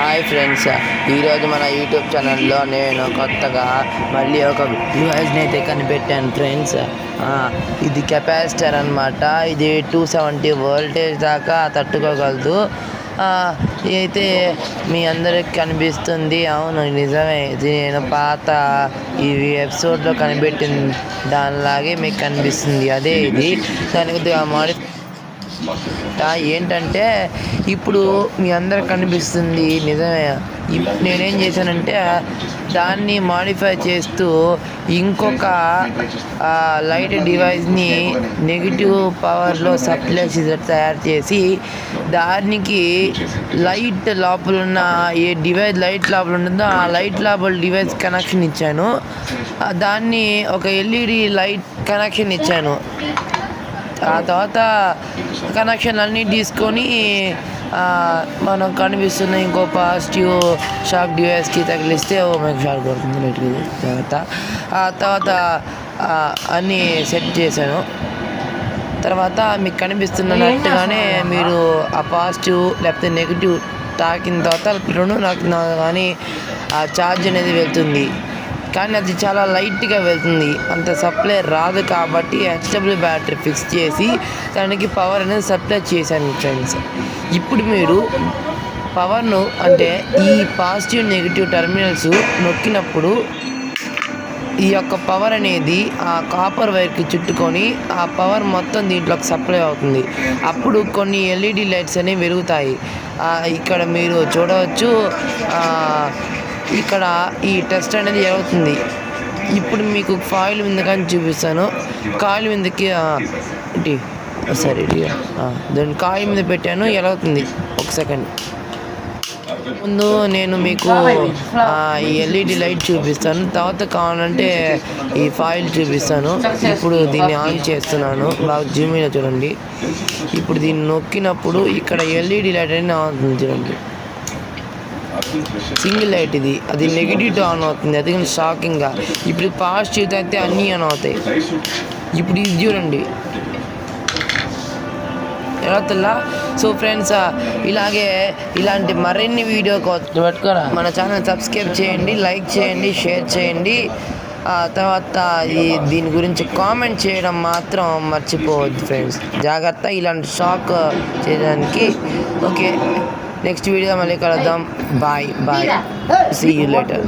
Hi friends, ఈరోజు మన YouTube ఛానల్లో నేను కొత్తగా మళ్ళీ ఒక డివైస్ని అయితే కనిపెట్టాను ఫ్రెండ్స్. ఇది కెపాసిటర్ అనమాట. ఇది 270 వోల్టేజ్ దాకా తట్టుకోగలదు. అయితే మీ అందరికి కనిపిస్తుంది. అవును, నిజమే. ఇది నేను పాత ఈ ఎపిసోడ్లో కనిపెట్టిన దానిలాగే మీకు కనిపిస్తుంది. అదే ఇది. దానికి ఏంటంటే ఇప్పుడు మీ అందరికి కనిపిస్తుంది నిజమే. నేనేం చేశానంటే దాన్ని మాడిఫై చేస్తూ ఇంకొక లైట్ డివైస్ని నెగిటివ్ పవర్లో సప్లై తయారు చేసి దానికి లైట్ లోపల ఉన్న ఏ డివైస్ లైట్ లోపల ఉంటుందో ఆ లైట్ లోపల డివైస్ కనెక్షన్ ఇచ్చాను. దాన్ని ఒక ఎల్ఈడి లైట్ కనెక్షన్ ఇచ్చాను. ఆ తర్వాత కనెక్షన్ అన్నీ తీసుకొని మనం కనిపిస్తున్న ఇంకో పాజిటివ్ షాక్ డివైస్కి తగిలిస్తే మనకు షాక్ కొడుతుంది లైట్గా. తర్వాత అన్నీ సెట్ చేశాను. తర్వాత మీకు కనిపిస్తున్నట్టుగానే మీరు ఆ పాజిటివ్ లేకపోతే నెగిటివ్ తాకిన తర్వాత రెండు తాకిన కానీ ఆ ఛార్జ్ అనేది వెళ్తుంది. కానీ అది చాలా లైట్గా వెళ్తుంది, అంత సప్లై రాదు. కాబట్టి హెచ్డబ్ల్యూ బ్యాటరీ ఫిక్స్ చేసి దానికి పవర్ అనేది సప్లై చేశాను ఫ్రెండ్స్. ఇప్పుడు మీరు పవర్ను అంటే ఈ పాజిటివ్ నెగిటివ్ టెర్మినల్స్ నొక్కినప్పుడు ఈ యొక్క పవర్ అనేది ఆ కాపర్ వైర్కి చుట్టుకొని ఆ పవర్ మొత్తం దీంట్లోకి సప్లై అవుతుంది. అప్పుడు కొన్ని ఎల్ఈడి లైట్స్ అనేవి వెలుగుతాయి. ఇక్కడ మీరు చూడవచ్చు. ఇక్కడ ఈ టెస్ట్ అనేది జరుగుతుంది. ఇప్పుడు మీకు కాయిల్ మీద కానీ చూపిస్తాను. కాయిల్ మీదకి సరే దాన్ని కాయిల్ మీద పెట్టాను. ఎలా అవుతుంది ఒక సెకండ్. ముందు నేను మీకు ఈ ఎల్ఈడి లైట్ చూపిస్తాను, తర్వాత కావాలంటే ఈ ఫాయిల్ చూపిస్తాను. ఇప్పుడు దీన్ని ఆన్ చేస్తున్నాను. బాగా జూమిలో చూడండి. ఇప్పుడు దీన్ని నొక్కినప్పుడు ఇక్కడ ఎల్ఈడి లైట్ అనేది ఆన్ అవుతుంది చూడండి. సింగిల్ లైట్ ఇది. అది నెగిటివ్ ఆన్ అవుతుంది. అది కానీ షాకింగ్గా. ఇప్పుడు పాజిటివ్ అయితే అన్నీ ఆన్ అవుతాయి. ఇప్పుడు ఇది చూడండి ఎలా అవుతుందా. సో ఫ్రెండ్స్, ఇలాంటి మరిన్ని వీడియో పెట్టుకోరా మన ఛానల్ సబ్స్క్రైబ్ చేయండి, లైక్ చేయండి, షేర్ చేయండి. తర్వాత దీని గురించి కామెంట్ చేయడం మాత్రం మర్చిపోవద్దు ఫ్రెండ్స్. జాగ్రత్త ఇలాంటి షాక్ చేయడానికి. ఓకే, నెక్స్ట్ వీడియో మళ్ళీ కలుద్దాం. బాయ్. See you later.